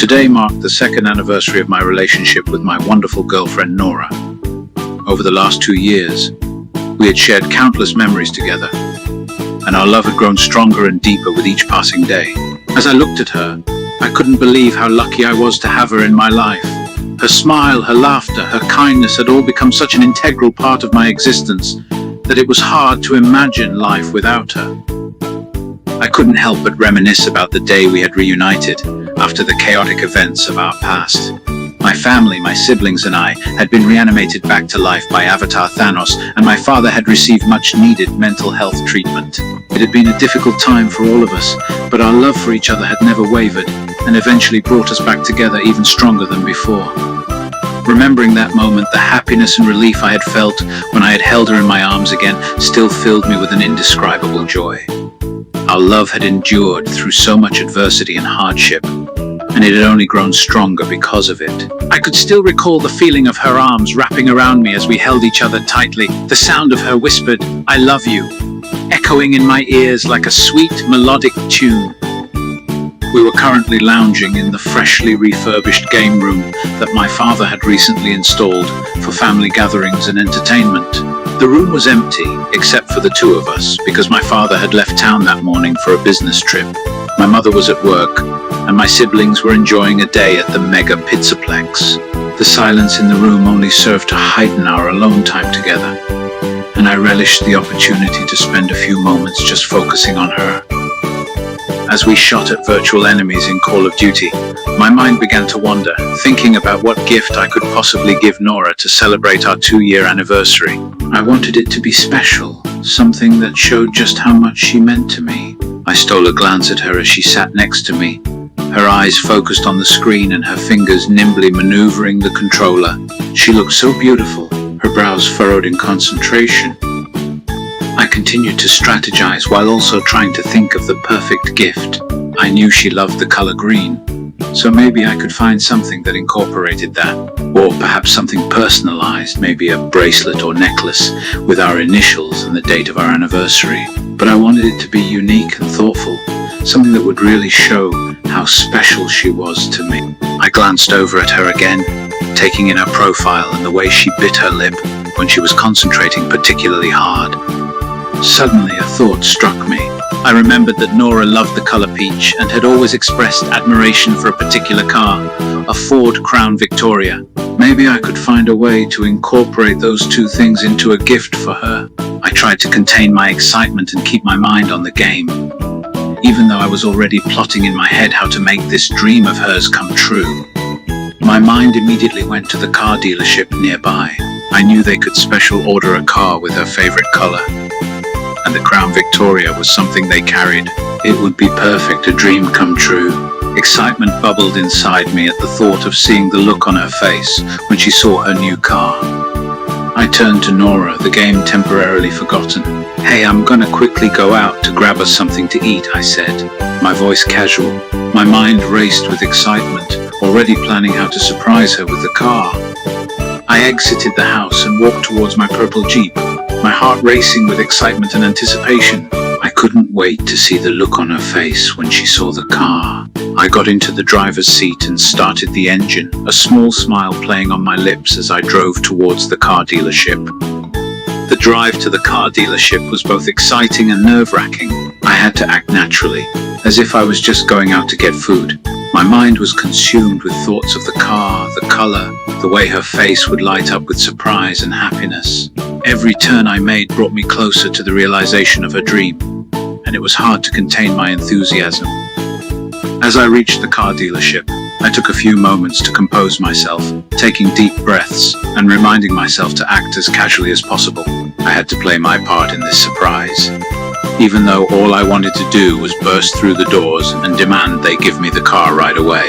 Today marked the second anniversary of my relationship with my wonderful girlfriend Nora. Over the last 2 years, we had shared countless memories together, and our love had grown stronger and deeper with each passing day. As I looked at her, I couldn't believe how lucky I was to have her in my life. Her smile, her laughter, her kindness had all become such an integral part of my existence that it was hard to imagine life without her. I couldn't help but reminisce about the day we had reunited after the chaotic events of our past. My family, my siblings and I had been reanimated back to life by Avatar Thanos, and my father had received much needed mental health treatment. It had been a difficult time for all of us, but our love for each other had never wavered and eventually brought us back together even stronger than before. Remembering that moment, the happiness and relief I had felt when I had held her in my arms again still filled me with an indescribable joy. Our love had endured through so much adversity and hardship, and it had only grown stronger because of it. I could still recall the feeling of her arms wrapping around me as we held each other tightly, the sound of her whispered, "I love you," echoing in my ears like a sweet, melodic tune. We were currently lounging in the freshly refurbished game room that my father had recently installed for family gatherings and entertainment. The room was empty, except for the two of us, because my father had left town that morning for a business trip. My mother was at work, and my siblings were enjoying a day at the Mega Pizzaplex. The silence in the room only served to heighten our alone time together, and I relished the opportunity to spend a few moments just focusing on her. As we shot at virtual enemies in Call of Duty, my mind began to wander, thinking about what gift I could possibly give Nora to celebrate our 2-year anniversary. I wanted it to be special, something that showed just how much she meant to me. I stole a glance at her as she sat next to me, her eyes focused on the screen and her fingers nimbly maneuvering the controller. She looked so beautiful, her brows furrowed in concentration. I continued to strategize while also trying to think of the perfect gift. I knew she loved the color green, so maybe I could find something that incorporated that, or perhaps something personalized, maybe a bracelet or necklace with our initials and the date of our anniversary. But I wanted it to be unique and thoughtful, something that would really show how special she was to me. I glanced over at her again, taking in her profile and the way she bit her lip when she was concentrating particularly hard. Suddenly a thought struck me. I remembered that Nora loved the color peach and had always expressed admiration for a particular car, a Ford Crown Victoria. Maybe I could find a way to incorporate those two things into a gift for her. I tried to contain my excitement and keep my mind on the game, even though I was already plotting in my head how to make this dream of hers come true. My mind immediately went to the car dealership nearby. I knew they could special order a car with her favorite color, and the Crown Victoria was something they carried. It would be perfect, a dream come true. Excitement bubbled inside me at the thought of seeing the look on her face when she saw her new car. I turned to Nora, the game temporarily forgotten. "Hey, I'm gonna quickly go out to grab us something to eat," I said, my voice casual. My mind raced with excitement, already planning how to surprise her with the car. I exited the house and walked towards my purple Jeep, my heart racing with excitement and anticipation. I couldn't wait to see the look on her face when she saw the car. I got into the driver's seat and started the engine, a small smile playing on my lips as I drove towards the car dealership. The drive to the car dealership was both exciting and nerve-wracking. I had to act naturally, as if I was just going out to get food. My mind was consumed with thoughts of the car, the color, the way her face would light up with surprise and happiness. Every turn I made brought me closer to the realization of her dream, and it was hard to contain my enthusiasm. As I reached the car dealership, I took a few moments to compose myself, taking deep breaths and reminding myself to act as casually as possible. I had to play my part in this surprise, even though all I wanted to do was burst through the doors and demand they give me the car right away.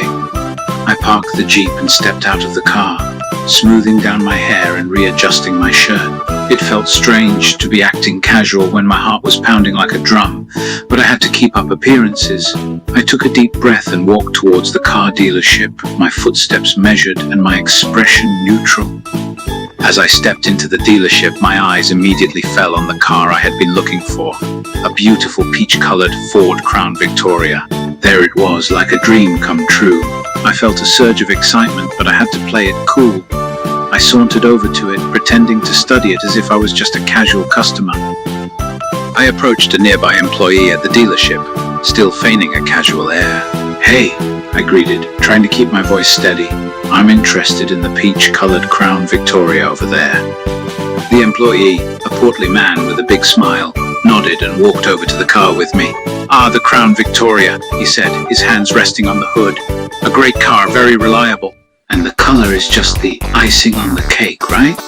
I parked the Jeep and stepped out of the car, smoothing down my hair and readjusting my shirt. It felt strange to be acting casual when my heart was pounding like a drum, but I had to keep up appearances. I took a deep breath and walked towards the car dealership, my footsteps measured and my expression neutral. As I stepped into the dealership, my eyes immediately fell on the car I had been looking for, a beautiful peach-colored Ford Crown Victoria. There it was, like a dream come true. I felt a surge of excitement, but I had to play it cool. I sauntered over to it, pretending to study it as if I was just a casual customer. I approached a nearby employee at the dealership, still feigning a casual air. "Hey," I greeted, trying to keep my voice steady. "I'm interested in the peach-colored Crown Victoria over there." The employee, a portly man with a big smile, nodded and walked over to the car with me. "Ah, the Crown Victoria," he said, his hands resting on the hood. "A great car, very reliable. And the color is just the icing on the cake, right?"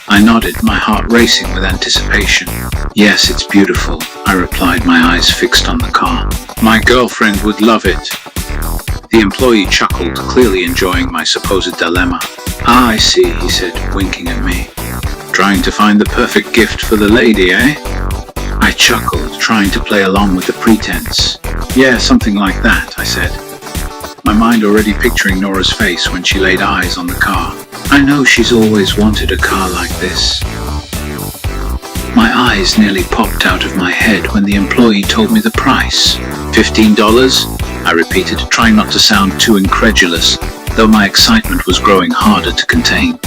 I nodded, my heart racing with anticipation. "Yes, it's beautiful," I replied, my eyes fixed on the car. "My girlfriend would love it." The employee chuckled, clearly enjoying my supposed dilemma. "Ah, I see," he said, winking at me. "Trying to find the perfect gift for the lady, eh?" I chuckled, trying to play along with the pretense. "Yeah, something like that," I said, my mind already picturing Nora's face when she laid eyes on the car. I know she's always wanted a car like this. My eyes nearly popped out of my head when the employee told me the price. $15? I repeated, trying not to sound too incredulous, though my excitement was growing harder to contain.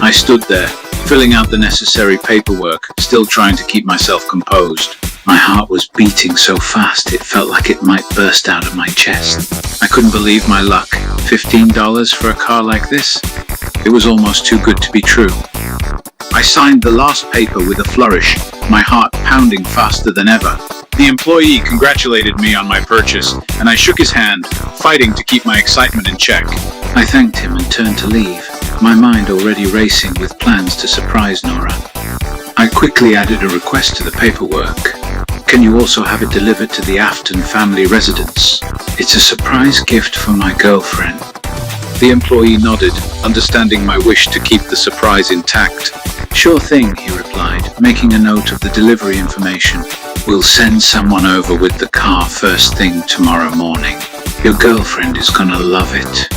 I stood there, filling out the necessary paperwork, still trying to keep myself composed. My heart was beating so fast it felt like it might burst out of my chest. I couldn't believe my luck. $15 for a car like this? It was almost too good to be true. I signed the last paper with a flourish, my heart pounding faster than ever. The employee congratulated me on my purchase, and I shook his hand, fighting to keep my excitement in check. I thanked him and turned to leave, my mind already racing with plans to surprise Nora. I quickly added a request to the paperwork. "Can you also have it delivered to the Afton family residence? It's a surprise gift for my girlfriend." The employee nodded, understanding my wish to keep the surprise intact. "Sure thing," he replied, making a note of the delivery information. "We'll send someone over with the car first thing tomorrow morning. Your girlfriend is gonna love it."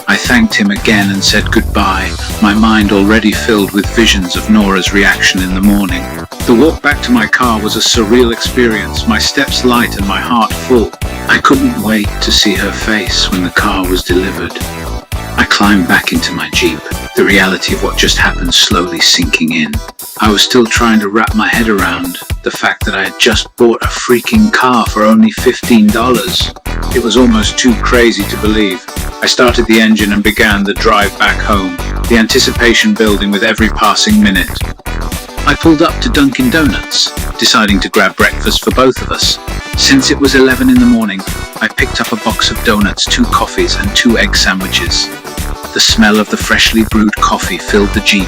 I thanked him again and said goodbye, my mind already filled with visions of Nora's reaction in the morning. The walk back to my car was a surreal experience, my steps light and my heart full. I couldn't wait to see her face when the car was delivered. I climbed back into my Jeep, the reality of what just happened slowly sinking in. I was still trying to wrap my head around the fact that I had just bought a freaking car for only $15. It was almost too crazy to believe. I started the engine and began the drive back home, the anticipation building with every passing minute. I pulled up to Dunkin' Donuts, deciding to grab breakfast for both of us. Since it was 11 in the morning, I picked up a box of donuts, 2 coffees, and 2 egg sandwiches. The smell of the freshly brewed coffee filled the Jeep,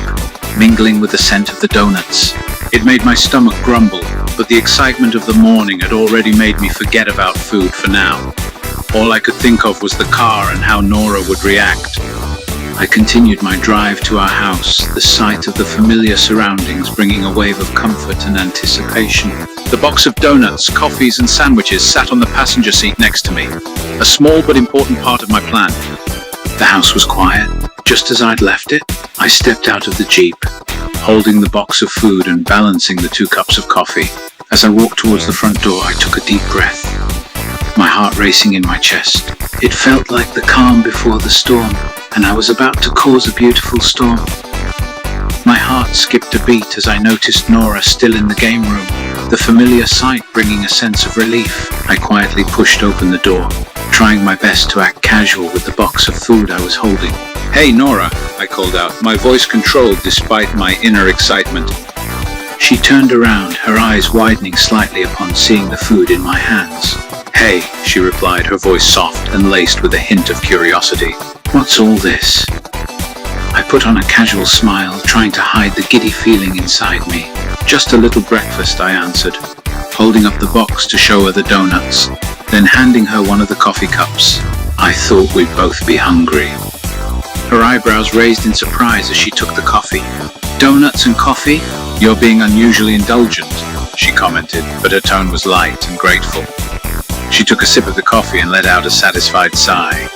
mingling with the scent of the donuts. It made my stomach grumble, but the excitement of the morning had already made me forget about food for now. All I could think of was the car and how Nora would react. I continued my drive to our house, the sight of the familiar surroundings bringing a wave of comfort and anticipation. The box of donuts, coffees, and sandwiches sat on the passenger seat next to me, a small but important part of my plan. The house was quiet, just as I'd left it. I stepped out of the Jeep, holding the box of food and balancing the 2 cups of coffee. As I walked towards the front door, I took a deep breath, my heart racing in my chest. It felt like the calm before the storm, and I was about to cause a beautiful storm. My heart skipped a beat as I noticed Nora still in the game room, the familiar sight bringing a sense of relief. I quietly pushed open the door, trying my best to act casual with the box of food I was holding. "Hey Nora," I called out, my voice controlled despite my inner excitement. She turned around, her eyes widening slightly upon seeing the food in my hands. "Hey," she replied, her voice soft and laced with a hint of curiosity. "What's all this?" I put on a casual smile, trying to hide the giddy feeling inside me. "Just a little breakfast," I answered, holding up the box to show her the donuts, then handing her one of the coffee cups. I thought we'd both be hungry. Her eyebrows raised in surprise as she took the coffee. "Donuts and coffee? You're being unusually indulgent," she commented, but her tone was light and grateful. She took a sip of the coffee and let out a satisfied sigh.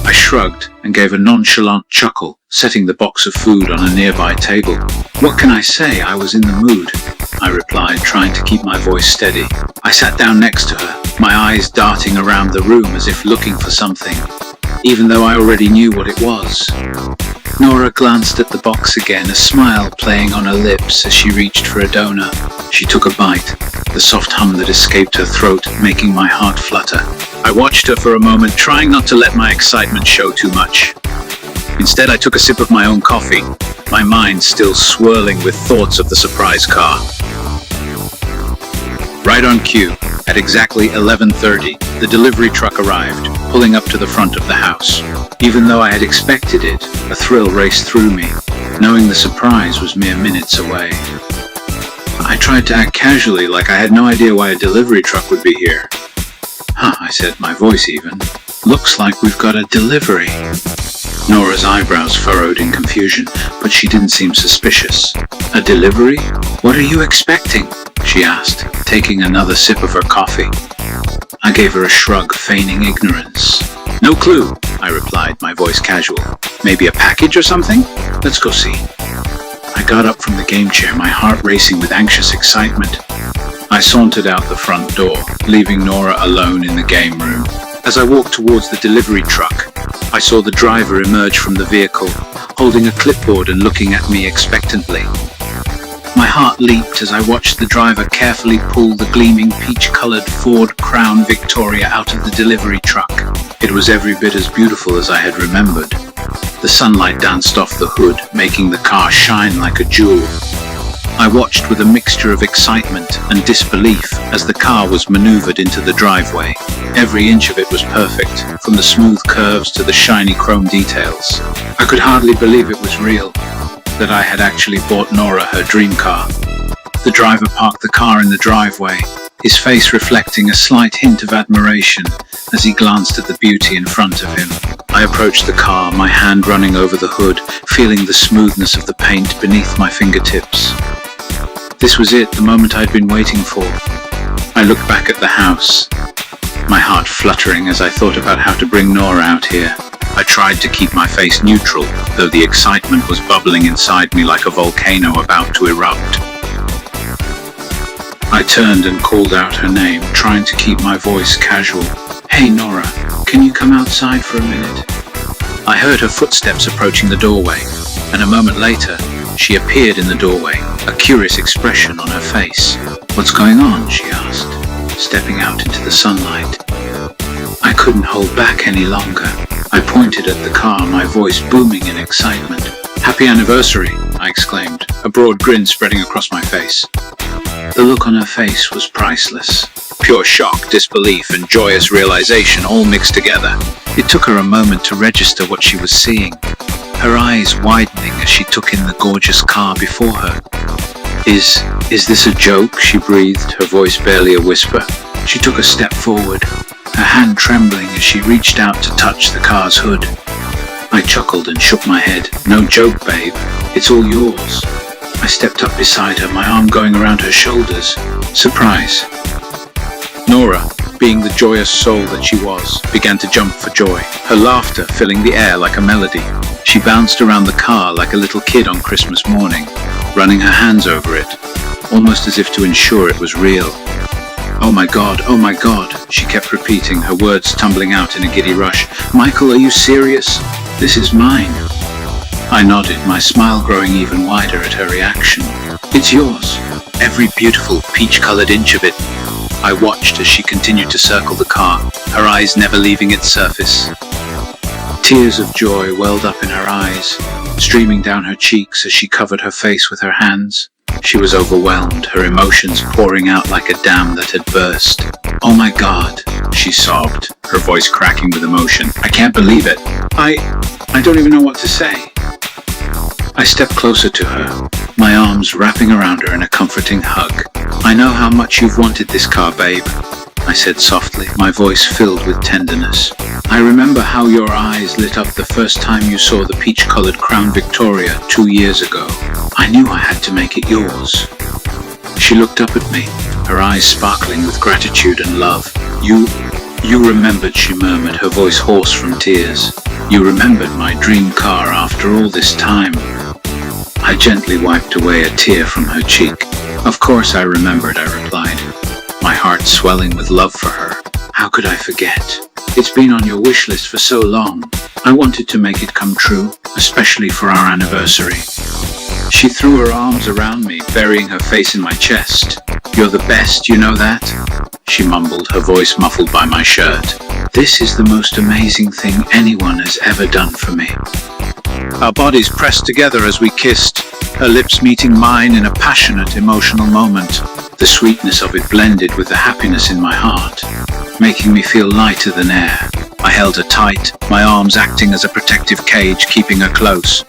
I shrugged and gave a nonchalant chuckle, setting the box of food on a nearby table. What can I say? I was in the mood. I replied, trying to keep my voice steady. I sat down next to her, my eyes darting around the room as if looking for something, even though I already knew what it was. Nora glanced at the box again, a smile playing on her lips as she reached for a donut. She took a bite, the soft hum that escaped her throat making my heart flutter. I watched her for a moment, trying not to let my excitement show too much. Instead, I took a sip of my own coffee, my mind still swirling with thoughts of the surprise car. Right on cue, at exactly 11:30, the delivery truck arrived, pulling up to the front of the house. Even though I had expected it, a thrill raced through me, knowing the surprise was mere minutes away. I tried to act casually, like I had no idea why a delivery truck would be here. I said, my voice even. Looks like we've got a delivery. Nora's eyebrows furrowed in confusion, but she didn't seem suspicious. A delivery? What are you expecting? She asked, taking another sip of her coffee. I gave her a shrug, feigning ignorance. No clue, I replied, my voice casual. Maybe a package or something? Let's go see. I got up from the game chair, my heart racing with anxious excitement. I sauntered out the front door, leaving Nora alone in the game room. As I walked towards the delivery truck, I saw the driver emerge from the vehicle, holding a clipboard and looking at me expectantly. My heart leaped as I watched the driver carefully pull the gleaming peach-colored Ford Crown Victoria out of the delivery truck. It was every bit as beautiful as I had remembered. The sunlight danced off the hood, making the car shine like a jewel. I watched with a mixture of excitement and disbelief as the car was maneuvered into the driveway. Every inch of it was perfect, from the smooth curves to the shiny chrome details. I could hardly believe it was real, that I had actually bought Nora her dream car. The driver parked the car in the driveway, his face reflecting a slight hint of admiration as he glanced at the beauty in front of him. I approached the car, my hand running over the hood, feeling the smoothness of the paint beneath my fingertips. This was it, the moment I'd been waiting for. I looked back at the house, my heart fluttering as I thought about how to bring Nora out here. I tried to keep my face neutral, though the excitement was bubbling inside me like a volcano about to erupt. I turned and called out her name, trying to keep my voice casual. Hey Nora, can you come outside for a minute? I heard her footsteps approaching the doorway, and a moment later, she appeared in the doorway, a curious expression on her face. What's going on? She asked, stepping out into the sunlight. I couldn't hold back any longer. I pointed at the car, my voice booming in excitement. Happy anniversary, I exclaimed, a broad grin spreading across my face. The look on her face was priceless. Pure shock, disbelief, and joyous realization all mixed together. It took her a moment to register what she was seeing, her eyes widening as she took in the gorgeous car before her. Is this a joke? She breathed, her voice barely a whisper. She took a step forward, her hand trembling as she reached out to touch the car's hood. I chuckled and shook my head. No joke, babe. It's all yours. I stepped up beside her, my arm going around her shoulders. Surprise. Nora, being the joyous soul that she was, began to jump for joy, her laughter filling the air like a melody. She bounced around the car like a little kid on Christmas morning, running her hands over it, almost as if to ensure it was real. Oh my God, she kept repeating, her words tumbling out in a giddy rush. Michael, are you serious? This is mine. I nodded, my smile growing even wider at her reaction. It's yours. Every beautiful peach-colored inch of it. I watched as she continued to circle the car, her eyes never leaving its surface. Tears of joy welled up in her eyes, streaming down her cheeks as she covered her face with her hands. She was overwhelmed, her emotions pouring out like a dam that had burst. Oh my God, she sobbed, her voice cracking with emotion. I can't believe it. I don't even know what to say. I stepped closer to her, my arms wrapping around her in a comforting hug. I know how much you've wanted this car, babe, I said softly, my voice filled with tenderness. I remember how your eyes lit up the first time you saw the peach-colored Crown Victoria 2 years ago. I knew I had to make it yours. She looked up at me, her eyes sparkling with gratitude and love. You remembered, she murmured, her voice hoarse from tears. You remembered my dream car after all this time. I gently wiped away a tear from her cheek. Of course I remembered, I replied, my heart swelling with love for her. How could I forget? It's been on your wish list for so long. I wanted to make it come true, especially for our anniversary. She threw her arms around me, burying her face in my chest. You're the best, you know that? She mumbled, her voice muffled by my shirt. This is the most amazing thing anyone has ever done for me. Our bodies pressed together as we kissed, her lips meeting mine in a passionate, emotional moment. The sweetness of it blended with the happiness in my heart, making me feel lighter than air. I held her tight, my arms acting as a protective cage, keeping her close.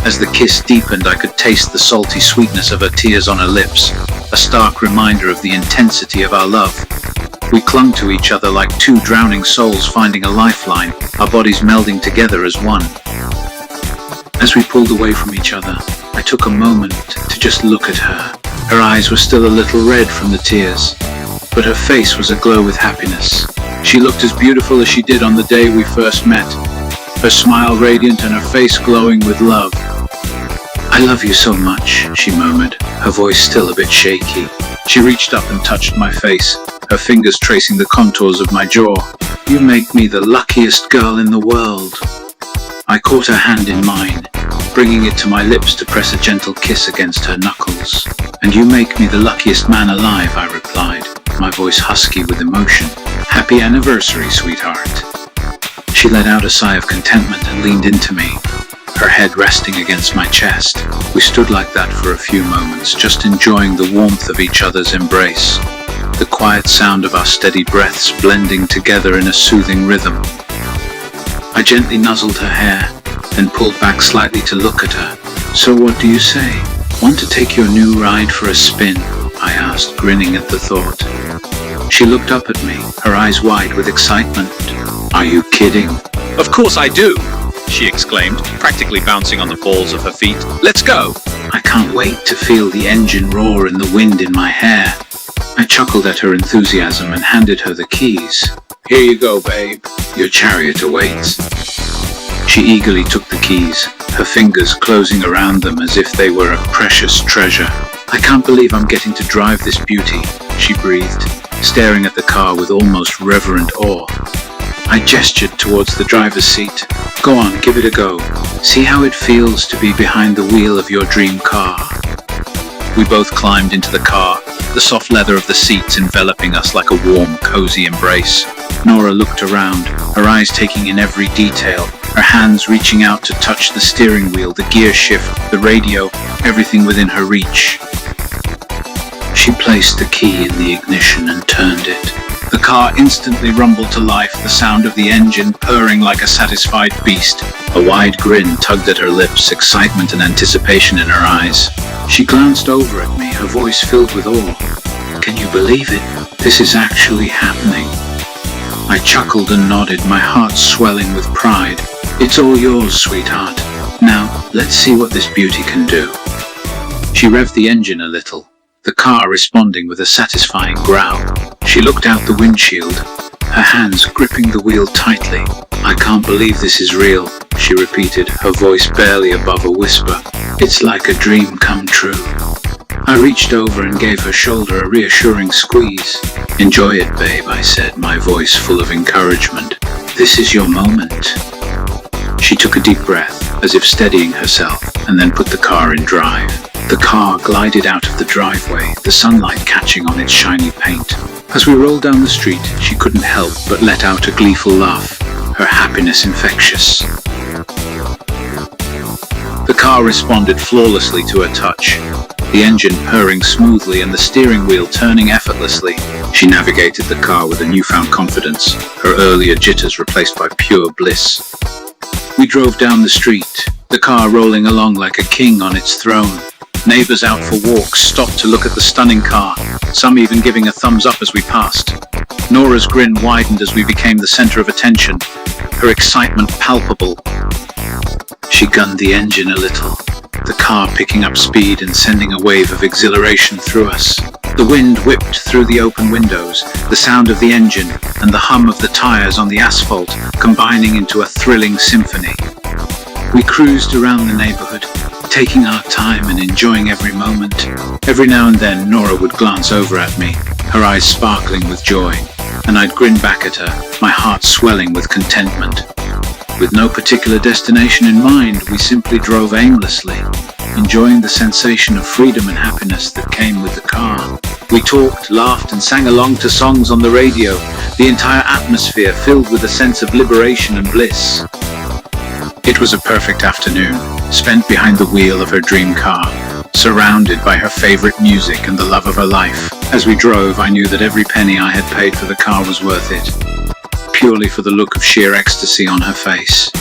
As the kiss deepened, I could taste the salty sweetness of her tears on her lips, a stark reminder of the intensity of our love. We clung to each other like two drowning souls finding a lifeline, our bodies melding together as one. As we pulled away from each other, I took a moment to just look at her. Her eyes were still a little red from the tears, but her face was aglow with happiness. She looked as beautiful as she did on the day we first met, her smile radiant and her face glowing with love. I love you so much, she murmured, her voice still a bit shaky. She reached up and touched my face, her fingers tracing the contours of my jaw. You make me the luckiest girl in the world. I caught her hand in mine, bringing it to my lips to press a gentle kiss against her knuckles. And you make me the luckiest man alive, I replied, my voice husky with emotion. Happy anniversary, sweetheart. She let out a sigh of contentment and leaned into me, her head resting against my chest. We stood like that for a few moments, just enjoying the warmth of each other's embrace, the quiet sound of our steady breaths blending together in a soothing rhythm. I gently nuzzled her hair, then pulled back slightly to look at her. So what do you say? Want to take your new ride for a spin? I asked, grinning at the thought. She looked up at me, her eyes wide with excitement. Are you kidding? Of course I do, she exclaimed, practically bouncing on the balls of her feet. Let's go! I can't wait to feel the engine roar and the wind in my hair. I chuckled at her enthusiasm and handed her the keys. Here you go, babe. Your chariot awaits. She eagerly took the keys, her fingers closing around them as if they were a precious treasure. I can't believe I'm getting to drive this beauty, she breathed, staring at the car with almost reverent awe. I gestured towards the driver's seat. Go on, give it a go. See how it feels to be behind the wheel of your dream car. We both climbed into the car, the soft leather of the seats enveloping us like a warm, cozy embrace. Nora looked around, her eyes taking in every detail, her hands reaching out to touch the steering wheel, the gear shift, the radio, everything within her reach. She placed the key in the ignition and turned it. The car instantly rumbled to life, the sound of the engine purring like a satisfied beast. A wide grin tugged at her lips, excitement and anticipation in her eyes. She glanced over at me, her voice filled with awe. Can you believe it? This is actually happening. I chuckled and nodded, my heart swelling with pride. It's all yours, sweetheart. Now, let's see what this beauty can do. She revved the engine a little, the car responding with a satisfying growl. She looked out the windshield, her hands gripping the wheel tightly. I can't believe this is real, she repeated, her voice barely above a whisper. It's like a dream come true. I reached over and gave her shoulder a reassuring squeeze. Enjoy it, babe, I said, my voice full of encouragement. This is your moment. She took a deep breath, as if steadying herself, and then put the car in drive. The car glided out of the driveway, the sunlight catching on its shiny paint. As we rolled down the street, she couldn't help but let out a gleeful laugh, her happiness infectious. The car responded flawlessly to her touch, the engine purring smoothly and the steering wheel turning effortlessly. She navigated the car with a newfound confidence, her earlier jitters replaced by pure bliss. We drove down the street, the car rolling along like a king on its throne. Neighbors out for walks stopped to look at the stunning car, some even giving a thumbs up as we passed. Nora's grin widened as we became the center of attention, her excitement palpable. She gunned the engine a little, the car picking up speed and sending a wave of exhilaration through us. The wind whipped through the open windows, the sound of the engine and the hum of the tires on the asphalt combining into a thrilling symphony. We cruised around the neighborhood, taking our time and enjoying every moment. Every now and then, Nora would glance over at me, her eyes sparkling with joy, and I'd grin back at her, my heart swelling with contentment. With no particular destination in mind, we simply drove aimlessly, enjoying the sensation of freedom and happiness that came with the car. We talked, laughed, and sang along to songs on the radio, the entire atmosphere filled with a sense of liberation and bliss. It was a perfect afternoon, spent behind the wheel of her dream car, surrounded by her favorite music and the love of her life. As we drove, I knew that every penny I had paid for the car was worth it, purely for the look of sheer ecstasy on her face.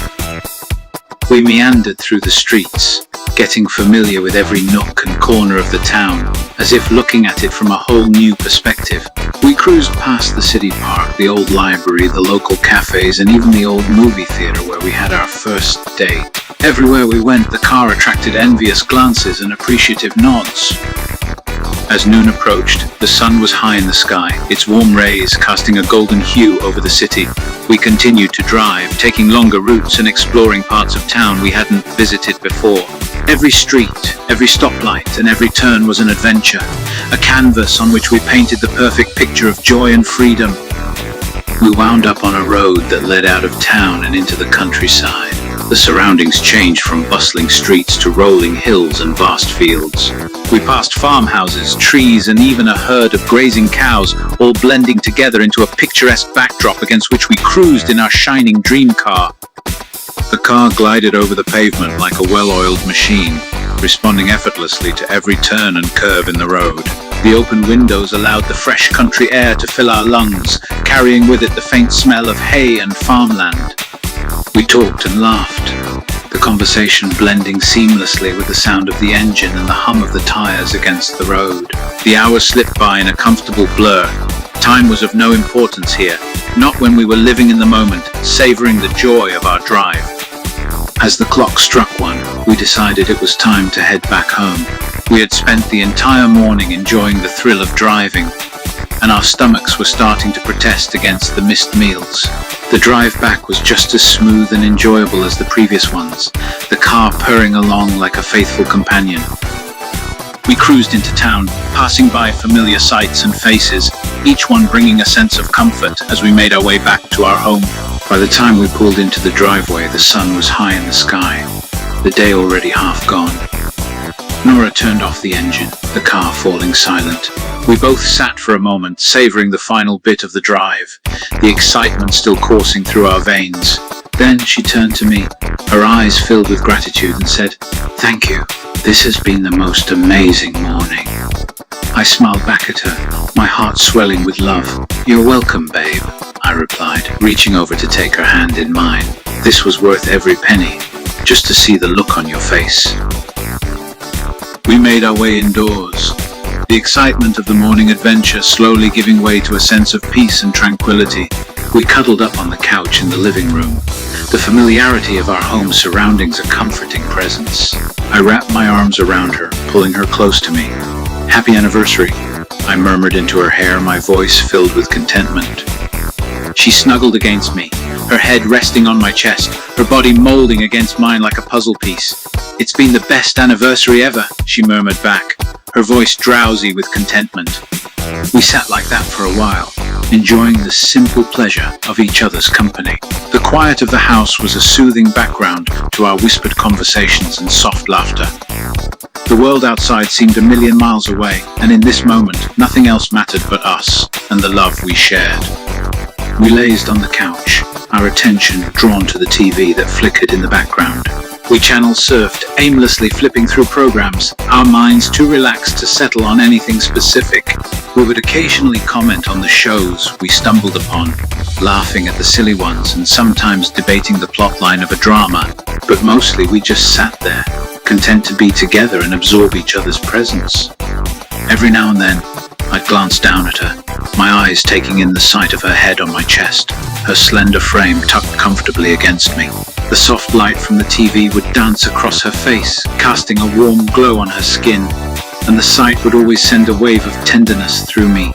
We meandered through the streets, getting familiar with every nook and corner of the town, as if looking at it from a whole new perspective. We cruised past the city park, the old library, the local cafes, and even the old movie theater where we had our first date. Everywhere we went, the car attracted envious glances and appreciative nods. As noon approached, the sun was high in the sky, its warm rays casting a golden hue over the city. We continued to drive, taking longer routes and exploring parts of town we hadn't visited before. Every street, every stoplight, and every turn was an adventure, a canvas on which we painted the perfect picture of joy and freedom. We wound up on a road that led out of town and into the countryside. The surroundings changed from bustling streets to rolling hills and vast fields. We passed farmhouses, trees, and even a herd of grazing cows, all blending together into a picturesque backdrop against which we cruised in our shining dream car. The car glided over the pavement like a well-oiled machine, responding effortlessly to every turn and curve in the road. The open windows allowed the fresh country air to fill our lungs, carrying with it the faint smell of hay and farmland. We talked and laughed, the conversation blending seamlessly with the sound of the engine and the hum of the tires against the road. The hours slipped by in a comfortable blur. Time was of no importance here, not when we were living in the moment, savoring the joy of our drive. As the clock struck 1, we decided it was time to head back home. We had spent the entire morning enjoying the thrill of driving, and our stomachs were starting to protest against the missed meals. The drive back was just as smooth and enjoyable as the previous ones, the car purring along like a faithful companion. We cruised into town, passing by familiar sights and faces, each one bringing a sense of comfort as we made our way back to our home. By the time we pulled into the driveway, the sun was high in the sky, the day already half gone. Nora turned off the engine, the car falling silent. We both sat for a moment, savoring the final bit of the drive, the excitement still coursing through our veins. Then she turned to me, her eyes filled with gratitude, and said, "Thank you. This has been the most amazing morning." I smiled back at her, my heart swelling with love. "You're welcome, babe," I replied, reaching over to take her hand in mine. This was worth every penny, just to see the look on your face. We made our way indoors, the excitement of the morning adventure slowly giving way to a sense of peace and tranquility. We cuddled up on the couch in the living room, the familiarity of our home surroundings a comforting presence. I wrapped my arms around her, pulling her close to me. "Happy anniversary," I murmured into her hair, my voice filled with contentment. She snuggled against me, her head resting on my chest, her body molding against mine like a puzzle piece. "It's been the best anniversary ever," she murmured back, her voice drowsy with contentment. We sat like that for a while, enjoying the simple pleasure of each other's company. The quiet of the house was a soothing background to our whispered conversations and soft laughter. The world outside seemed a million miles away, and in this moment, nothing else mattered but us and the love we shared. We lazed on the couch, our attention drawn to the TV that flickered in the background. We channel surfed, aimlessly flipping through programs, our minds too relaxed to settle on anything specific. We would occasionally comment on the shows we stumbled upon, laughing at the silly ones and sometimes debating the plotline of a drama, but mostly we just sat there, content to be together and absorb each other's presence. Every now and then, I'd glance down at her, my eyes taking in the sight of her head on my chest, her slender frame tucked comfortably against me. The soft light from the TV would dance across her face, casting a warm glow on her skin, and the sight would always send a wave of tenderness through me.